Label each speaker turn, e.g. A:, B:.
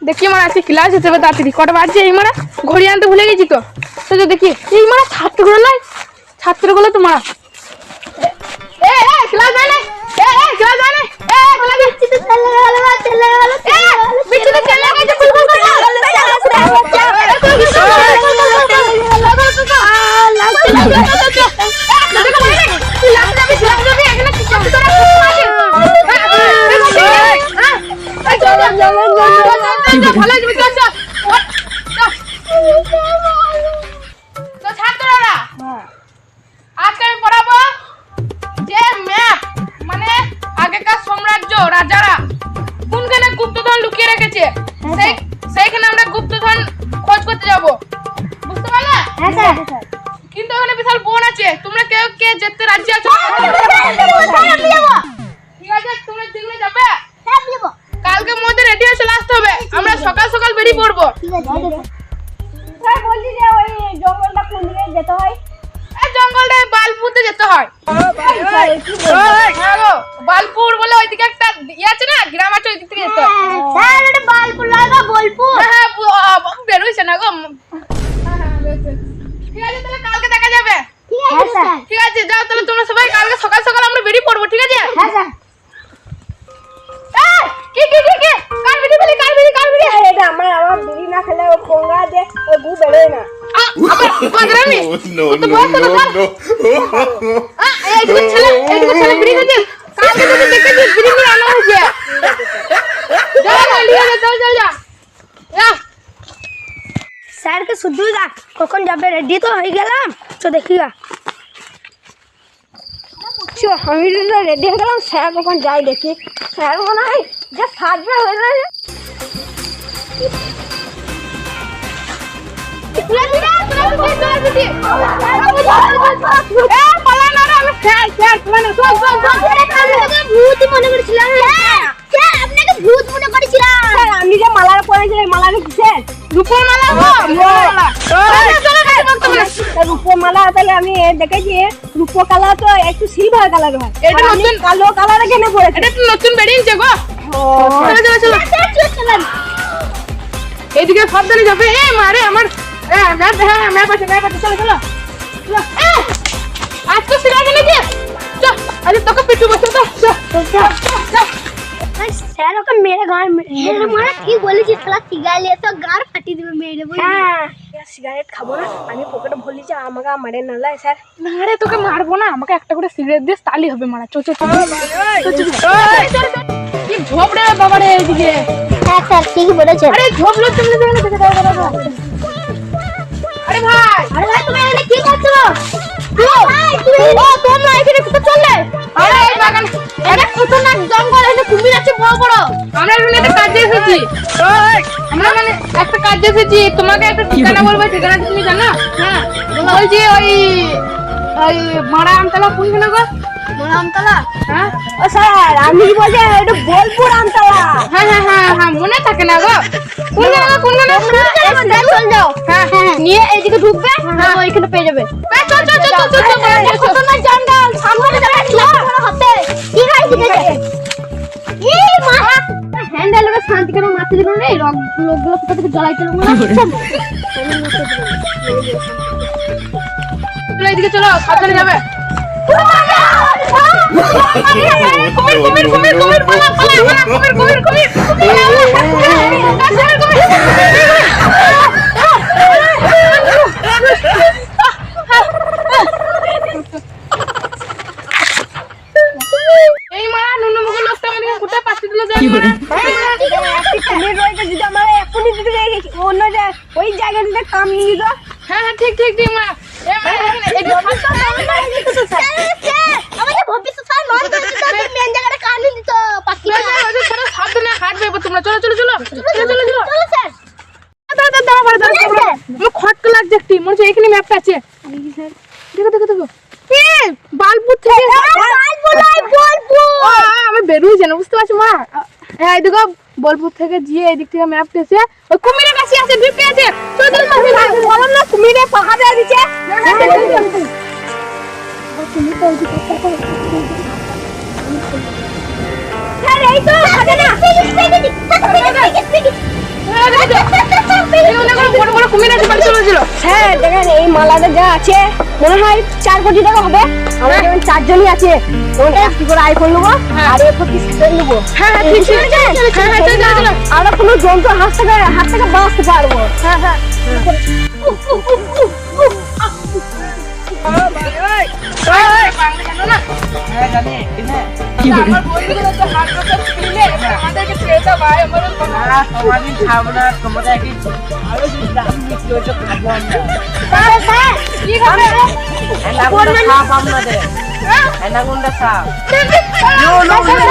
A: দেখি মারা আজকে ক্লাস হচ্ছে তাড়াতাড়ি কটা বাজছে এই মারা ঘড়ি আনতে ভুলে গেছি তো তো দেখি এই মারা ছাত্রগুলো নয় ছাত্রগুলো তো মারা ক্লাস যায় না ক্লাস যায় না আজকে আমি পড়াবো যে ম্যাপ মানে আগেকার সাম্রাজ্য রাজারা কোনখানে গুপ্তধন লুকিয়ে রেখেছে সেইখানে আমরা গুপ্তধন খোঁজ করতে যাব বুঝতে পারলে?
B: হ্যাঁ স্যার।
A: কিন্তু ওখানে বিশাল বন আছে তোমরা কেউ কে যেতে রাজি আছো? ঠিক আছে তোমরা দিনে যাবে কালকে মধ্যে রেডি হয়ে চলে আসতে হবে আমরা সকাল সকাল বেরিয়ে পড়বো
B: স্যার বলছি যে ওই জঙ্গলটা কোন দিকে যেতে হয়?
A: এই জঙ্গলটা বালপুরতে যেতে হয় হ্যাঁ গো বালপুর বলে ওইদিকে একটা ইয়ে আছে না গ্রাম আছে ওই দিক থেকে যেতে হয়
B: স্যার ওটা বালপুর লাগা বোলপুর।
A: হ্যাঁ বেরোইছে না গো ঠিক আছে তাহলে কালকে দেখা যাবে
B: হ্যাঁ স্যার।
A: ঠিক আছে যাও তাহলে তোমরা সবাই কালকে সকাল সকাল আমরা বেরিয়ে পড়বো ঠিক আছে
B: হ্যাঁ স্যার।
A: কি কার বিড়ি ফেলি কার বিড়ি
B: এটা আমার বিড়ি না খেলে ও কোঙ্গা দে ও গু বেরোয় না।
A: আবার বাদরামি
C: No,
A: তো
C: no,
A: বল তো
C: no,
A: বল
C: no.
A: এইটুকু ছেলে বিড়ি খাচ্ছে কালকে যদি দেখেছিস বিড়ি নিয়ে আনা হয়েছে যা
B: স্যারকে শুধু যা কখন যাবে রেডি তো হয়ে গেলাম তো দেখি গা আমি রেডি হয়ে গেলাম স্যার কখন যাই দেখি স্যার মনে হয় যে সাজবে হয়ে যায় আমি যে মালার পরেছি মালার কিসের
A: রূপোর মালা
B: রূপোর মালা তাহলে আমি দেখেছি রূপো কালার তো একটু সিলভার কালার হয়
A: এটা নতুন
B: কালো কালার কেন পড়েছে
A: এটা একটু নতুন বেরিয়েছে গো চলো এইদিকে সাবধানে যাবে এ মারে আমার ম্যাপ আছে চলো আজ তো সিরাজ নাকি চল আরে তোকে পিটু বসে তো
B: স্যার ওকে মেরে গান মারা ঠিক বলেছি শালা সিগারেট তো গার ফাটি দিবে মেরে বল হ্যাঁ সিগারেট খাবো না আমি পকেটে ভুলিছি আমাকে মারে না লাই স্যার
A: না রে তোকে মারবো না আমাকে একটা করে সিগারেট দিস তালি হবে মারা চল কি ঝোপ রে বাবা রে এইদিকে
B: হ্যাঁ স্যার ঠিক বলেছেন
A: আরে ঝোপলো তুমি দেখে দাও আরে ভাই
B: তুমি এখানে কি করছো
A: তোমরা এখানে কোথায় চললে আরে এই বাগান এটা খতরনাক জঙ্গল এখানে কুমির আছে বড় বড় আমরা এখানে একটা কাজে এসেছি আমরা মানে একটা কাজে এসেছি তোমাকে একটা ঠিকানা বলবো ঠিকানা তুমি জানো হ্যাঁ বলছি ওই মারা আমতলা কোনখানে গো মারা আমতলা হ্যাঁ
B: ও স্যার আমি বলছি এটা বোলপুর আমতলা
A: হ্যাঁ মনে থাকে না গো কোনখানে
B: চল যাও
A: হ্যাঁ
B: নিয়ে এইদিকে ঢুকবে ওইখানে পেয়ে যাবে
A: চল
B: খতরনাক জঙ্গল সামনে হাতে ঠিক আছে ঠিক আছে এই মা হ্যান্ডেল এর শান্তি করে মারতে দিল না এই লোকগুলো কোথা থেকে জ্বালাইতে লাগলো না
A: চলো এদিকে চলো সাবধানে যাবে কুমির পালা এই মারা নুনু মুখে লোকটা মানে কোথায় পাচ্ছি দিল যায়
B: কুমির রয়েছে যদি আমরা এখনই দিতে অন্য ওই জায়গাটাতে কামিয়ে দিত
A: হ্যাঁ ঠিক মা
B: আমাদের ভবিষ্যৎ স্যার নন করতে মেন জায়গাটা কামিয়ে দিত পাখি
A: সাবধানে হাঁটবে চলো
B: স্যার
A: আমার খটকা লাগছে একটি মনে হচ্ছে এখানে ম্যাপটা আছে দেখো বালপুর থেকে আমি বেরোই জানো বুঝতে পারছি মা হ্যাঁ দেখো বোলপুর থেকে গিয়ে এদিক থেকে ম্যাপ পেয়েছে ওই কুমিরের কাছে আছে ঢুকে আছে
B: বলো না কুমিরে পাহাড়ে দিচ্ছে স্যার এই তো
A: বড় বড় কুমির আছে বাড়ি চলেছিল।
B: হ্যাঁ দেখেন এই মালাটা যা আছে মনে হয় 4 কোটি টাকা হবে। আমরা যেমন 4 জনই আছে তখন একটি করে আইফোন নেবো আর এরপর কি সেট নেবো।
A: হ্যাঁ ঠিক আছে। হ্যাঁ চলো।
B: আমরা কোনো যন্ত্র হাত থেকে বাঁচতে পারবো।
A: হ্যাঁ আমার বন্ধুগুলো তো হাত রক্ষা ছিলে আমাদেরকে ছেড়ে দাও ভাই আমাদের
C: তোমাদের খাবো না, তোমাদের একদিন আরো যদি দাম মিষ্টি হইতো খাবো আমরা।
A: কি খাবে
C: এনাগুন্ডা সাপ আপনাদের, এনাগুন্ডা সাপ।
D: no, no, no.